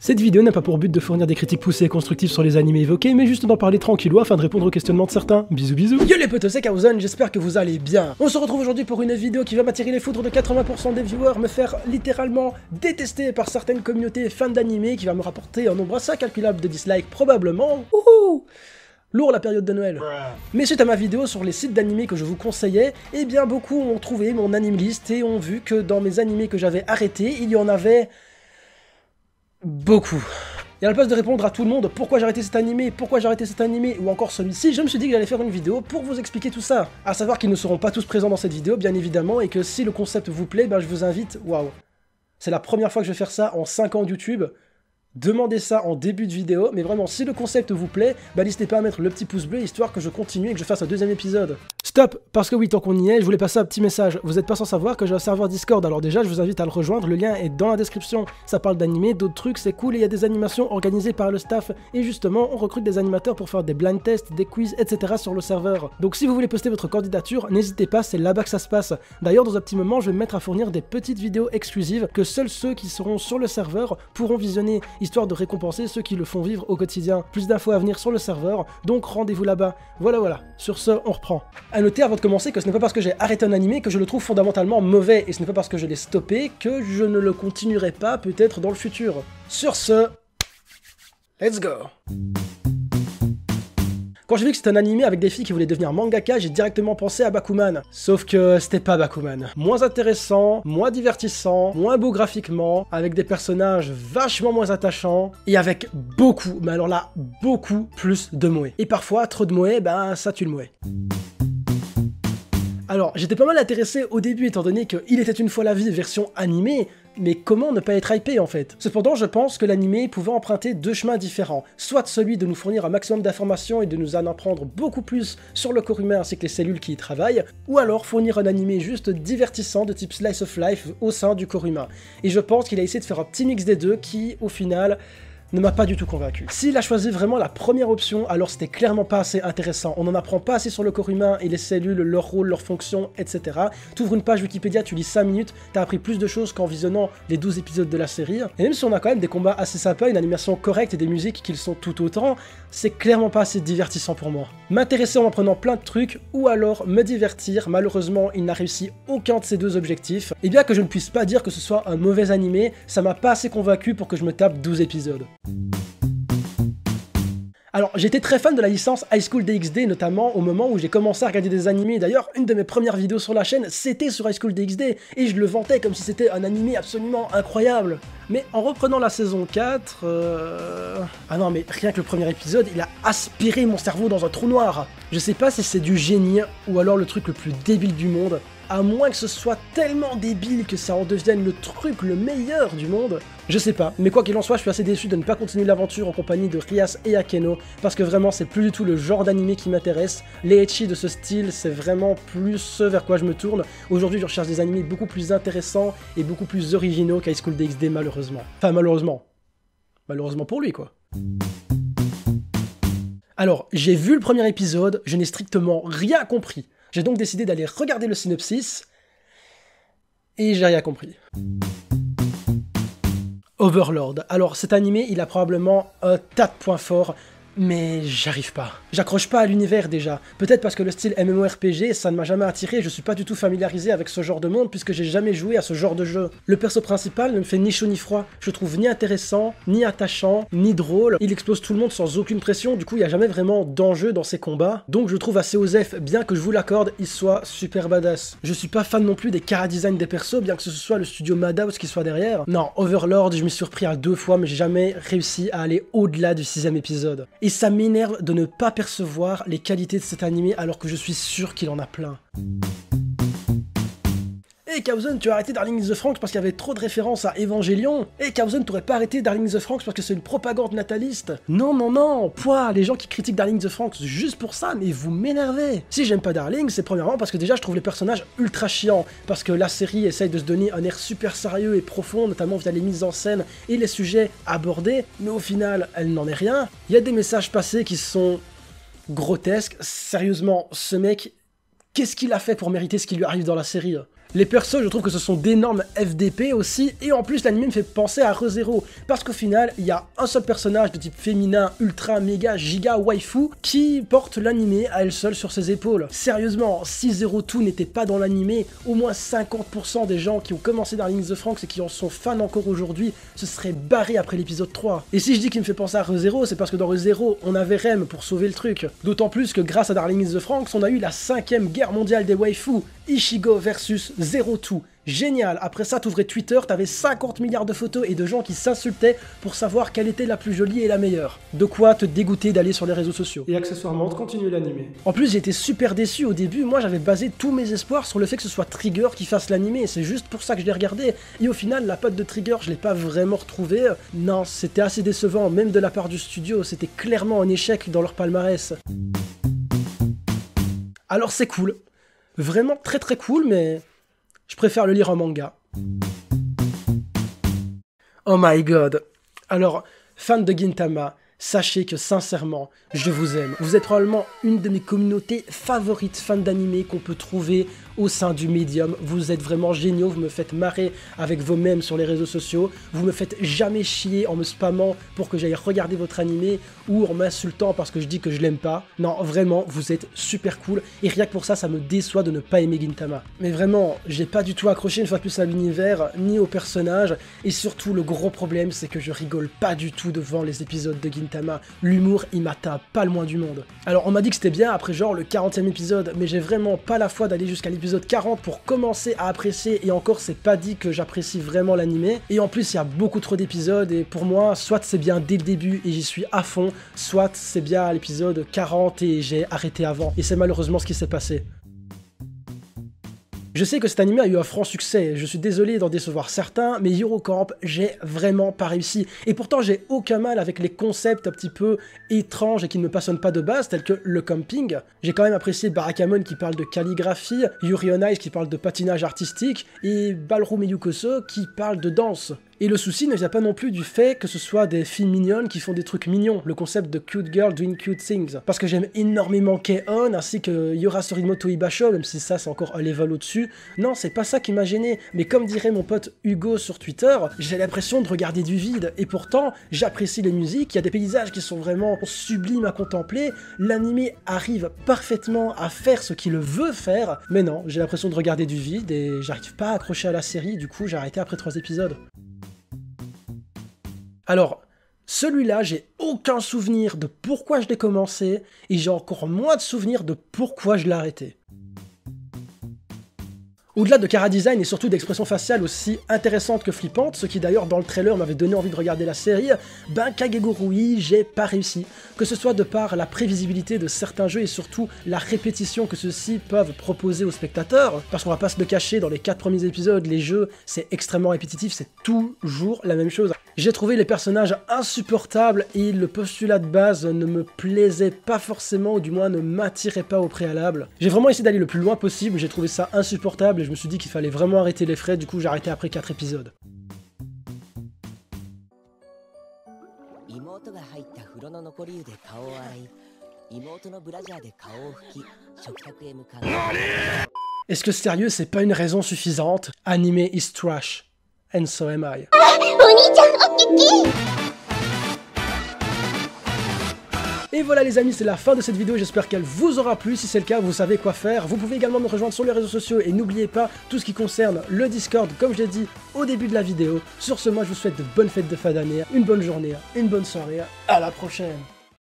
Cette vidéo n'a pas pour but de fournir des critiques poussées et constructives sur les animés évoqués, mais juste d'en parler tranquillou afin de répondre aux questionnements de certains. Bisous bisous. Yo les potos, c'est Kaozen, j'espère que vous allez bien. On se retrouve aujourd'hui pour une vidéo qui va m'attirer les foudres de 80% des viewers, me faire littéralement détester par certaines communautés fans d'animés, qui va me rapporter un nombre assez incalculable de dislikes probablement. Ouhou! Lourd la période de Noël. Mais suite à ma vidéo sur les sites d'animés que je vous conseillais, eh bien beaucoup ont trouvé mon anime list et ont vu que dans mes animés que j'avais arrêtés, il y en avait beaucoup. Et à la place de répondre à tout le monde pourquoi j'ai arrêté cet animé, ou encore celui-ci, je me suis dit que j'allais faire une vidéo pour vous expliquer tout ça. À savoir qu'ils ne seront pas tous présents dans cette vidéo, bien évidemment, et que si le concept vous plaît, ben je vous invite, waouh, c'est la première fois que je vais faire ça en 5 ans de YouTube. Demandez ça en début de vidéo, mais vraiment, si le concept vous plaît, bah n'hésitez pas à mettre le petit pouce bleu, histoire que je continue et que je fasse un deuxième épisode. Stop, parce que oui, tant qu'on y est, je voulais passer un petit message. Vous êtes pas sans savoir que j'ai un serveur Discord, alors déjà, je vous invite à le rejoindre, le lien est dans la description. Ça parle d'animés, d'autres trucs, c'est cool, et il y a des animations organisées par le staff. Et justement, on recrute des animateurs pour faire des blind tests, des quiz, etc. sur le serveur. Donc si vous voulez poster votre candidature, n'hésitez pas, c'est là-bas que ça se passe. D'ailleurs, dans un petit moment, je vais me mettre à fournir des petites vidéos exclusives que seuls ceux qui seront sur le serveur pourront visionner, histoire de récompenser ceux qui le font vivre au quotidien. Plus d'infos à venir sur le serveur, donc rendez-vous là-bas. Voilà. Sur ce, on reprend. A noter avant de commencer que ce n'est pas parce que j'ai arrêté un animé que je le trouve fondamentalement mauvais, et ce n'est pas parce que je l'ai stoppé que je ne le continuerai pas peut-être dans le futur. Sur ce, let's go. Quand j'ai vu que c'était un animé avec des filles qui voulaient devenir mangaka, j'ai directement pensé à Bakuman. Sauf que c'était pas Bakuman. Moins intéressant, moins divertissant, moins beau graphiquement, avec des personnages vachement moins attachants, et avec beaucoup, mais alors là, beaucoup plus de moe. Et parfois, trop de moe, ben ça tue le moe. Alors, j'étais pas mal intéressé au début étant donné que Il était une fois la vie version animée, mais comment ne pas être hypé en fait? Cependant, je pense que l'animé pouvait emprunter deux chemins différents, soit celui de nous fournir un maximum d'informations et de nous en apprendre beaucoup plus sur le corps humain ainsi que les cellules qui y travaillent, ou alors fournir un animé juste divertissant de type slice of life au sein du corps humain. Et je pense qu'il a essayé de faire un petit mix des deux qui, au final, ne m'a pas du tout convaincu. S'il a choisi vraiment la première option, alors c'était clairement pas assez intéressant. On n'en apprend pas assez sur le corps humain et les cellules, leur rôle, leurs fonctions, etc. T'ouvres une page Wikipédia, tu lis 5 minutes, t'as appris plus de choses qu'en visionnant les 12 épisodes de la série. Et même si on a quand même des combats assez sympas, une animation correcte et des musiques qui le sont tout autant, c'est clairement pas assez divertissant pour moi. M'intéresser en apprenant plein de trucs, ou alors me divertir, malheureusement il n'a réussi aucun de ces deux objectifs. Et bien que je ne puisse pas dire que ce soit un mauvais animé, ça m'a pas assez convaincu pour que je me tape 12 épisodes. Alors, j'étais très fan de la licence High School DxD, notamment au moment où j'ai commencé à regarder des animés. D'ailleurs, une de mes premières vidéos sur la chaîne, c'était sur High School DxD, et je le vantais comme si c'était un animé absolument incroyable. Mais en reprenant la saison 4... Ah non, mais rien que le premier épisode, il a aspiré mon cerveau dans un trou noir. Je sais pas si c'est du génie, ou alors le truc le plus débile du monde, à moins que ce soit tellement débile que ça en devienne le truc le meilleur du monde. Je sais pas, mais quoi qu'il en soit, je suis assez déçu de ne pas continuer l'aventure en compagnie de Rias et Akeno, parce que vraiment c'est plus du tout le genre d'animé qui m'intéresse. Les ecchi de ce style, c'est vraiment plus ce vers quoi je me tourne. Aujourd'hui, je recherche des animés beaucoup plus intéressants et beaucoup plus originaux qu'High School DxD, malheureusement. Enfin, malheureusement. Malheureusement pour lui, quoi. Alors, j'ai vu le premier épisode, je n'ai strictement rien compris. J'ai donc décidé d'aller regarder le synopsis, et j'ai rien compris. Overlord. Alors cet animé, il a probablement un tas de points forts, mais j'arrive pas. J'accroche pas à l'univers déjà. Peut-être parce que le style MMORPG, ça ne m'a jamais attiré, je suis pas du tout familiarisé avec ce genre de monde puisque j'ai jamais joué à ce genre de jeu. Le perso principal ne me fait ni chaud ni froid. Je trouve ni intéressant, ni attachant, ni drôle. Il explose tout le monde sans aucune pression, du coup il y a jamais vraiment d'enjeu dans ses combats. Donc je le trouve assez osef, bien que je vous l'accorde, il soit super badass. Je suis pas fan non plus des chara-design des persos, bien que ce soit le studio Madhouse qui soit derrière. Non, Overlord, je m'y suis repris à 2 fois, mais j'ai jamais réussi à aller au-delà du 6ème épisode. Et ça m'énerve de ne pas percevoir les qualités de cet animé alors que je suis sûr qu'il en a plein. Hey Kaozen, tu as arrêté Darling in the Franxx parce qu'il y avait trop de références à Evangelion. Hey Kaozen, t'aurais pas arrêté Darling in the Franxx parce que c'est une propagande nataliste. Non, pouah, les gens qui critiquent Darling in the Franxx juste pour ça, mais vous m'énervez. Si j'aime pas Darling, c'est premièrement parce que déjà je trouve les personnages ultra chiants, parce que la série essaye de se donner un air super sérieux et profond, notamment via les mises en scène et les sujets abordés, mais au final, elle n'en est rien. Il y a des messages passés qui sont grotesques. Sérieusement, ce mec, qu'est-ce qu'il a fait pour mériter ce qui lui arrive dans la série ? Les persos, je trouve que ce sont d'énormes FDP aussi, et en plus l'anime me fait penser à Re:Zero, parce qu'au final, il y a un seul personnage de type féminin, ultra, méga, giga, waifu, qui porte l'anime à elle seule sur ses épaules. Sérieusement, si Zero Two n'était pas dans l'anime, au moins 50% des gens qui ont commencé Darling in the Franxx et qui en sont fans encore aujourd'hui, se seraient barrés après l'épisode 3. Et si je dis qu'il me fait penser à Re:Zero, c'est parce que dans Re:Zero, on avait Rem pour sauver le truc. D'autant plus que grâce à Darling in the Franxx, on a eu la 5e guerre mondiale des waifus, Ichigo versus Zero Two. Génial, après ça t'ouvrais Twitter, t'avais 50 milliards de photos et de gens qui s'insultaient pour savoir quelle était la plus jolie et la meilleure. De quoi te dégoûter d'aller sur les réseaux sociaux. Et accessoirement, de continuer l'animé. En plus j'étais super déçu au début, moi j'avais basé tous mes espoirs sur le fait que ce soit Trigger qui fasse l'animé, c'est juste pour ça que je l'ai regardé. Et au final la patte de Trigger je l'ai pas vraiment retrouvée, non c'était assez décevant, même de la part du studio, c'était clairement un échec dans leur palmarès. Alors c'est cool, vraiment très cool, mais je préfère le lire en manga. Oh my god. Alors, fans de Gintama, sachez que sincèrement, je vous aime. Vous êtes probablement une de mes communautés favorites fans d'anime qu'on peut trouver au sein du médium. Vous êtes vraiment géniaux, vous me faites marrer avec vos mèmes sur les réseaux sociaux. Vous me faites jamais chier en me spammant pour que j'aille regarder votre animé ou en m'insultant parce que je dis que je l'aime pas. Non, vraiment, vous êtes super cool et rien que pour ça, ça me déçoit de ne pas aimer Gintama. Mais vraiment, j'ai pas du tout accroché une fois de plus à l'univers, ni au personnage, et surtout le gros problème, c'est que je rigole pas du tout devant les épisodes de Gintama. L'humour, il m'atteint pas le moins du monde. Alors on m'a dit que c'était bien après genre le 40e épisode, mais j'ai vraiment pas la foi d'aller jusqu'à l'épisode 40 pour commencer à apprécier, et encore c'est pas dit que j'apprécie vraiment l'animé, et en plus il y a beaucoup trop d'épisodes, et pour moi, soit c'est bien dès le début et j'y suis à fond, soit c'est bien à l'épisode 40 et j'ai arrêté avant, et c'est malheureusement ce qui s'est passé. Je sais que cet anime a eu un franc succès, je suis désolé d'en décevoir certains, mais Hero Camp, j'ai vraiment pas réussi. Et pourtant j'ai aucun mal avec les concepts un petit peu étranges et qui ne me passionnent pas de base, tels que le camping. J'ai quand même apprécié Barakamon qui parle de calligraphie, Yuri on Ice qui parle de patinage artistique, et Ballroom et Yukoso qui parle de danse. Et le souci ne vient pas non plus du fait que ce soit des filles mignonnes qui font des trucs mignons, le concept de cute girl doing cute things. Parce que j'aime énormément K-On ainsi que Yora Sorimoto Ibasho, même si ça c'est encore un level au-dessus. Non, c'est pas ça qui m'a gêné, mais comme dirait mon pote Hugo sur Twitter, j'ai l'impression de regarder du vide, et pourtant j'apprécie les musiques, il y a des paysages qui sont vraiment sublimes à contempler, l'anime arrive parfaitement à faire ce qu'il veut faire, mais non, j'ai l'impression de regarder du vide et j'arrive pas à accrocher à la série, du coup j'ai arrêté après 3 épisodes. Alors, celui-là, j'ai aucun souvenir de pourquoi je l'ai commencé, et j'ai encore moins de souvenirs de pourquoi je l'ai arrêté. Au-delà de chara-design et surtout d'expressions faciales aussi intéressantes que flippantes, ce qui d'ailleurs dans le trailer m'avait donné envie de regarder la série, ben Kagegurui, j'ai pas réussi. Que ce soit de par la prévisibilité de certains jeux et surtout la répétition que ceux-ci peuvent proposer aux spectateurs, parce qu'on va pas se le cacher, dans les 4 premiers épisodes, les jeux, c'est extrêmement répétitif, c'est toujours la même chose. J'ai trouvé les personnages insupportables et le postulat de base ne me plaisait pas forcément, ou du moins ne m'attirait pas au préalable. J'ai vraiment essayé d'aller le plus loin possible, j'ai trouvé ça insupportable et je me suis dit qu'il fallait vraiment arrêter les frais, du coup j'ai arrêté après 4 épisodes. Est-ce que sérieux c'est pas une raison suffisante? Anime is trash. And so am I. Et voilà les amis, c'est la fin de cette vidéo, j'espère qu'elle vous aura plu. Si c'est le cas, vous savez quoi faire. Vous pouvez également me rejoindre sur les réseaux sociaux et n'oubliez pas tout ce qui concerne le Discord, comme je l'ai dit au début de la vidéo. Sur ce, moi je vous souhaite de bonnes fêtes de fin d'année, une bonne journée, une bonne soirée, à la prochaine.